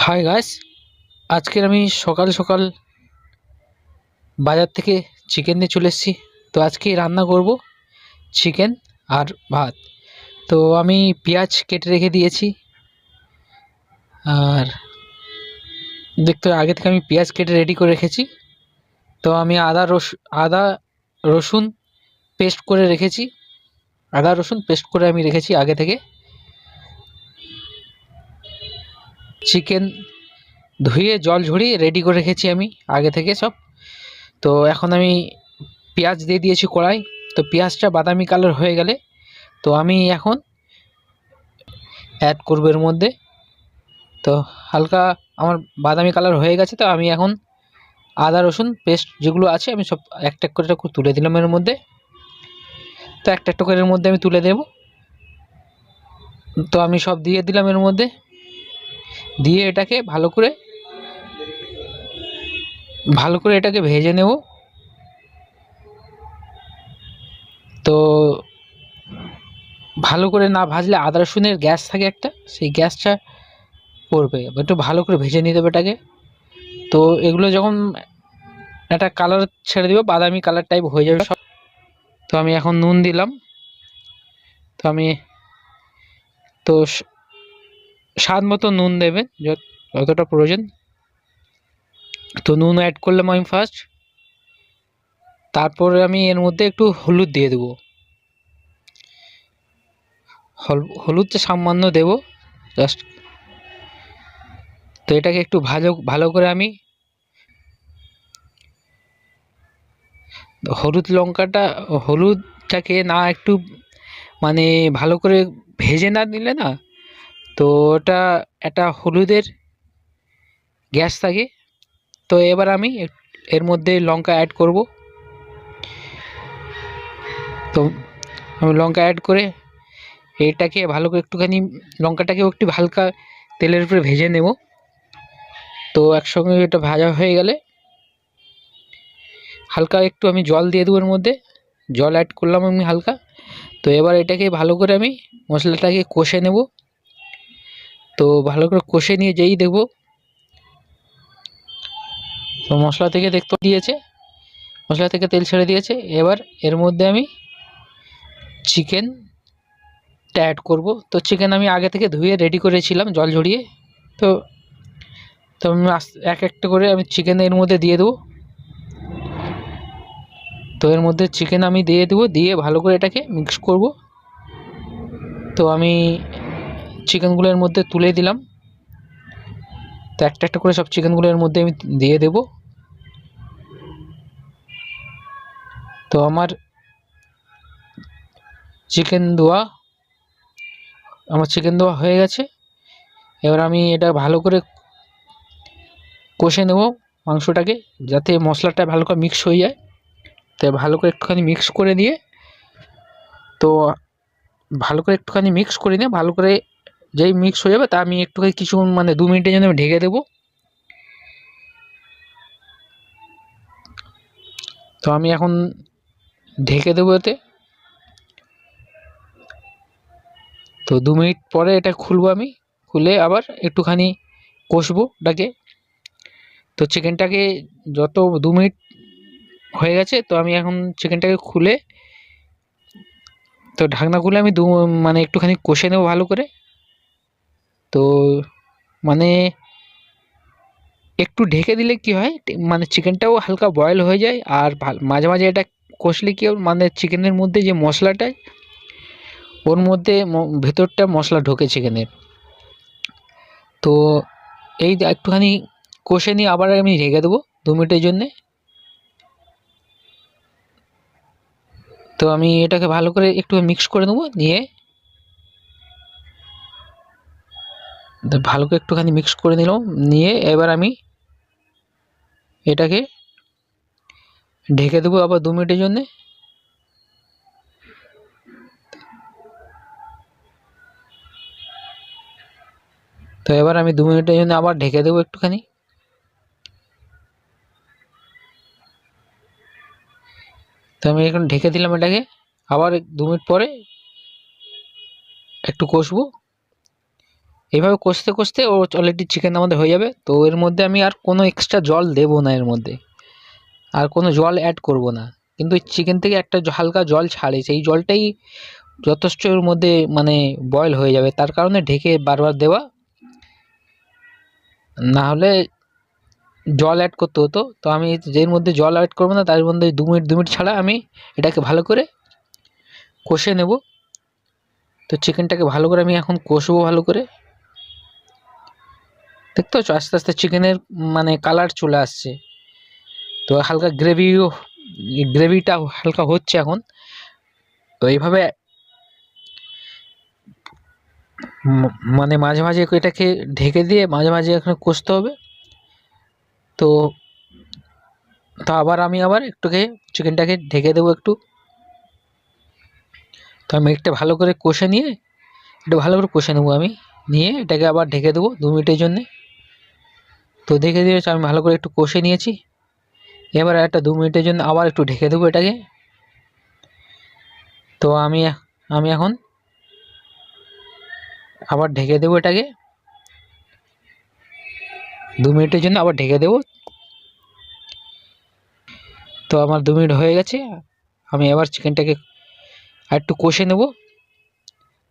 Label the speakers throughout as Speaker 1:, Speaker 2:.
Speaker 1: Hi guys, আজকের আমি সকাল সকাল বাজার থেকে চিকেন নিয়ে চলে এসেছি। তো আজকে রান্না করব চিকেন আর ভাত। তো আমি পেঁয়াজ কেটে রেখে দিয়েছি, আর দেখতে আগে থেকে আমি পেঁয়াজ কেটে রেডি করে রেখেছি। তো আমি আদা রসুন পেস্ট করে রেখেছি, আদা রসুন পেস্ট করে আমি রেখেছি আগে থেকে। চিকেন ধুয়ে জল ঝরিয়ে রেডি করে রেখেছি আমি আগে থেকে সব। তো এখন আমি পেঁয়াজ দিয়ে দিয়েছি কড়াই। তো পেঁয়াজটা বাদামি কালার হয়ে গেলে তো আমি এখন অ্যাড করব এর মধ্যে। তো হালকা আমার বাদামি কালার হয়ে গেছে, তো আমি এখন আদা রসুন পেস্ট যেগুলো আছে আমি সব একটা করে তুলে দিলাম এর মধ্যে। তো একটা করে এর মধ্যে আমি তুলে দেব। তো আমি সব দিয়ে দিলাম এর মধ্যে, দিয়ে এটাকে ভালো করে এটাকে ভেজে নেব। তো ভালো করে না ভাজলে আদা রসুনের গ্যাস থাকে একটা, সেই গ্যাসটা পড়বে। একটু ভালো করে ভেজে নিতে হবে এটাকে। তো এগুলো যখন একটা কালার ছেড়ে দেবে, বাদামি কালার টাইপ হয়ে যাবে সব। তো আমি এখন নুন দিলাম। তো আমি তো স্বাদ মতো নুন দেবেন, যতটা প্রয়োজন। তো নুন অ্যাড করলাম আমি ফার্স্ট। তারপরে আমি এর মধ্যে একটু হলুদ দিয়ে দেবো। হলুদটা সামান্য দেব জাস্ট। তো এটাকে একটু ভালো করে আমি হলুদটাকে না একটু মানে ভালো করে ভেজে না নিলে না, তো ওটা একটা হলুদের গ্যাস থাকে। তো এবার আমি এর মধ্যে লঙ্কা অ্যাড করব। তো আমি লঙ্কা অ্যাড করে এটাকে ভালো করে একটুখানি লঙ্কাটাকেও একটু হালকা তেলের উপরে ভেজে নেব। তো একসঙ্গে এটা ভাজা হয়ে গেলে হালকা একটু আমি জল দিয়ে দেবো এর মধ্যে, জল অ্যাড করলাম আমি হালকা। তো এবার এটাকে ভালো করে আমি মশলাটাকে কষে নেব। তো ভালো করে কষে নিয়ে যেই দেব, তো মশলা থেকে দেখতে দিয়েছে, মশলা থেকে তেল ছেড়ে দিয়েছে। এবার এর মধ্যে আমি চিকেনটা অ্যাড করব। তো চিকেন আমি আগে থেকে ধুয়ে রেডি করেছিলাম জল ঝরিয়ে। তো তো আমি এক একটা করে আমি চিকেন এর মধ্যে দিয়ে দেবো। তো এর মধ্যে চিকেন আমি দিয়ে দেবো, দিয়ে ভালো করে এটাকে মিক্স করব। তো আমি চিকেনগুলো এর মধ্যে তুলে দিলাম। তো একটা করে সব চিকেনগুলো এর মধ্যে আমি দিয়ে দেব। তো আমার চিকেন দেওয়া হয়ে গেছে। এবার আমি এটা ভালো করে কষে নেব মাংসটাকে, যাতে মশলাটা ভালো করে মিক্স হয়ে যায়। তো ভালো করে একটুখানি মিক্স করে নিয়ে, তো ভালো করে একটুখানি মিক্স করে নিয়ে ভালো করে যেই মিক্স হয়ে যাবে, তা আমি একটুখানি কিছুক্ষণ 2 মিনিটের জন্য আমি ঢেকে দেবো। তো আমি এখন ঢেকে দেবো এতে। তো 2 মিনিট পরে এটা খুলবো আমি, খুলে আবার একটুখানি কষবো ওটাকে। তো চিকেনটাকে যত 2 মিনিট হয়ে গেছে, তো আমি এখন চিকেনটাকে খুলে, তো ঢাকনা খুলে আমি একটুখানি কষে নেবো ভালো করে। তো মানে একটু ঢেকে দিলে কি হয়, চিকেনটাও হালকা বয়েল হয়ে যায়। আর মাঝে মাঝে এটা কষলে কি চিকেনের মধ্যে যে মশলাটা, ওর মধ্যে ভেতরটা মশলা ঢোকে চিকেনের। তো এই একটুখানি কষে নিয়ে আবার আমি ঢেকে দেবো 2 মিনিটের জন্যে। তো আমি এটাকে ভালো করে একটু মিক্স করে নেবো, নিয়ে ভালো করে একটুখানি মিক্স করে নিলাম। নিয়ে এবার আমি এটাকে ঢেকে দেবো আবার 2 মিনিটের জন্যে। তো এবার আমি 2 মিনিটের জন্য আবার ঢেকে দেবো একটুখানি। তো আমি এখন ঢেকে দিলাম এটাকে। আবার 2 মিনিট পরে একটু কষবো। এইভাবে কষতে কষতে ও অলরেডি চিকেন আমাদের হয়ে যাবে। তো এর মধ্যে আমি আর কোনো এক্সট্রা জল দেবো না, এর মধ্যে আর কোনো জল অ্যাড করব না। কিন্তু চিকেন থেকে একটা হালকা জল ছাড়ে, সেই জলটাই যথেষ্ট এর মধ্যে মানে বয়েল হয়ে যাবে, তার কারণে ঢেকে বারবার দেওয়া, না হলে জল অ্যাড করতে হতো। তো আমি যের মধ্যে জল অ্যাড করবো না তার মধ্যে 2 মিনিট ছাড়া আমি এটাকে ভালো করে কষে নেব। তো চিকেনটাকে ভালো করে আমি এখন কষবো ভালো করে। দেখতে পাচ্ছ আস্তে আস্তে চিকেনের মানে কালার চলে আসছে। তো হালকা গ্রেভিটা হালকা হচ্ছে এখন। তো এইভাবে মানে মাঝে মাঝে এটাকে ঢেকে দিয়ে মাঝে মাঝে এখানে কষতে হবে। তো আবার আমি একটুকে চিকেনটাকে ঢেকে দেবো একটু। তো আমি একটা ভালো করে কষে নিয়ে একটু ভালো করে কষে নেবো আমি, নিয়ে এটাকে আবার ঢেকে দেবো 2 মিনিটের জন্যে। তো ঢেকে দিয়েছি আমি ভালো করে একটু কষে নিয়েছি। এবার একটা 2 মিনিটের জন্য আবার একটু ঢেকে দেবো এটাকে। তো আমি এখন আবার ঢেকে দেবো এটাকে 2 মিনিটের জন্য, আবার ঢেকে দেবো। তো আমার 2 মিনিট হয়ে গেছে, আমি এবার চিকেনটাকে আর একটু কষে নেব।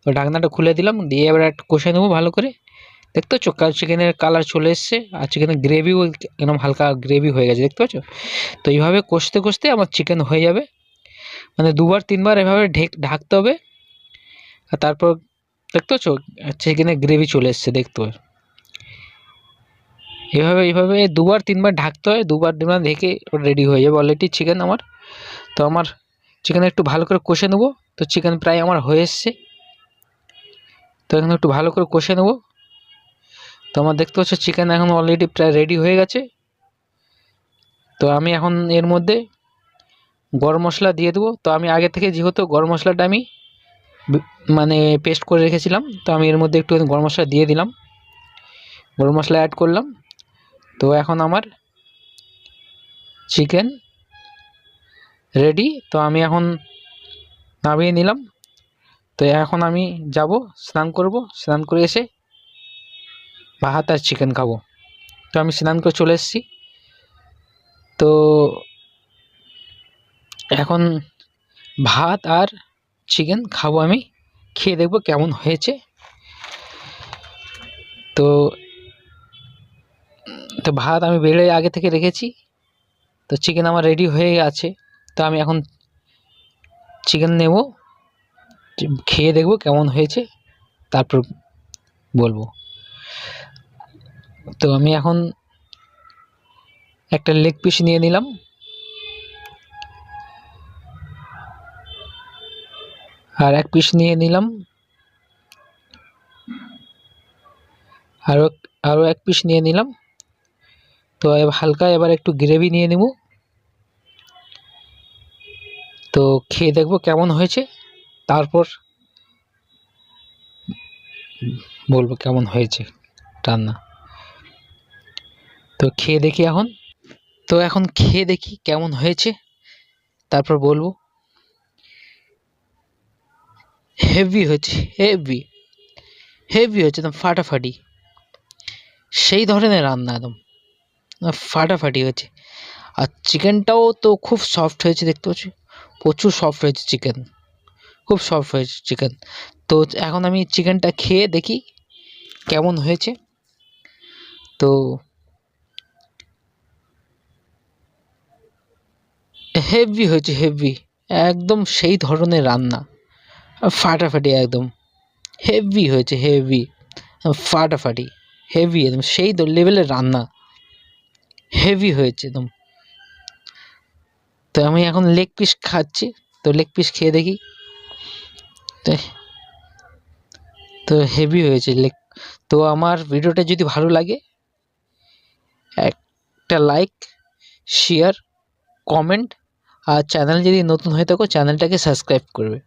Speaker 1: তো ঢাকনাটা খুলে দিলাম, দিয়ে এবার একটু কষে নেবো ভালো করে। দেখতে পাচ্ছ চিকেনের কালার চলে এসছে, আর চিকেনের গ্রেভিও একদম হালকা গ্রেভি হয়ে গেছে, দেখতে পাচ্ছ। তো এইভাবে কষতে কষতে আমার চিকেন হয়ে যাবে, মানে 2-3 বার এভাবে ঢাকতে হবে। আর তারপর দেখতে পাচ্ছ চিকেনের গ্রেভি চলে এসছে, দেখতে পাচ্ছ। এইভাবে 2-3বার ঢাকতে হয়, 2-3বার ঢেকে রেডি হয়ে যাবে অলরেডি চিকেন আমার। তো আমার চিকেন একটু ভালো করে কষে নেবো। তো চিকেন প্রায় আমার হয়ে এসছে, তো এখানে একটু ভালো করে কষে নেবো। তো আমার দেখতে পাচ্ছ চিকেন এখন অলরেডি প্রায় রেডি হয়ে গেছে। তো আমি এখন এর মধ্যে গরম মশলা দিয়ে দেবো। তো আমি আগে থেকে যেহেতু গরম মশলাটা আমি মানে পেস্ট করে রেখেছিলাম, তো আমি এর মধ্যে একটু গরম মশলা দিয়ে দিলাম, গরম মশলা অ্যাড করলাম। তো এখন আমার চিকেন রেডি। তো আমি এখন নামিয়ে নিলাম। তো এখন আমি যাব স্নান করব, স্নান করে এসে ভাত আর চিকেন খাবো। তো আমি স্নান করে চলে এসেছি। তো এখন ভাত আর চিকেন খাবো, আমি খেয়ে দেখবো কেমন হয়েছে। তো ভাত আমি বেড়ে আগে থেকে রেখেছি, তো চিকেন আমার রেডি হয়ে আছে। তো আমি এখন চিকেন নেব, খেয়ে দেখবো কেমন হয়েছে, তারপর বলবো। তো আমি এখন একটা লেগ পিস নিয়ে নিলাম, আর এক পিস নিয়ে নিলাম, আরও এক পিস নিয়ে নিলাম। তো হালকা এবার একটু গ্রেভি নিয়ে নেব। তো খেয়ে দেখবো কেমন হয়েছে, তারপর বলবো কেমন হয়েছে রান্না। তো খেয়ে দেখি এখন, তো এখন খেয়ে দেখি কেমন হয়েছে, তারপর বলবো। হেভি হয়েছে, হেভি হয়েছে, একদম ফাটাফাটি, সেই ধরনের রান্না, একদম ফাটাফাটি হয়েছে। আর চিকেনটাও তো খুব সফট হয়েছে, দেখতে পাচ্ছি প্রচুর সফট হয়েছে চিকেন, খুব সফট হয়েছে চিকেন। তো এখন আমি চিকেনটা খেয়ে দেখি কেমন হয়েছে। তো হেভি হয়েছে, হেভি, একদম সেই ধরনের রান্না, ফাটাফাটি একদম হেভি হয়েছে, হেভি ফাটাফাটি, হেভি একদম সেই লেভেলের রান্না, হেভি হয়েছে একদম। তো আমি এখন লেগ পিস খাচ্ছি, তো লেগ পিস খেয়ে দেখি। তো হেভি হয়েছে লেগ। তো আমার ভিডিওটা যদি ভালো লাগে একটা লাইক, শেয়ার, কমেন্ট, আর চ্যানেল যদি নতুন হয়ে থাকো চ্যানেলটাকে সাবস্ক্রাইব করবে।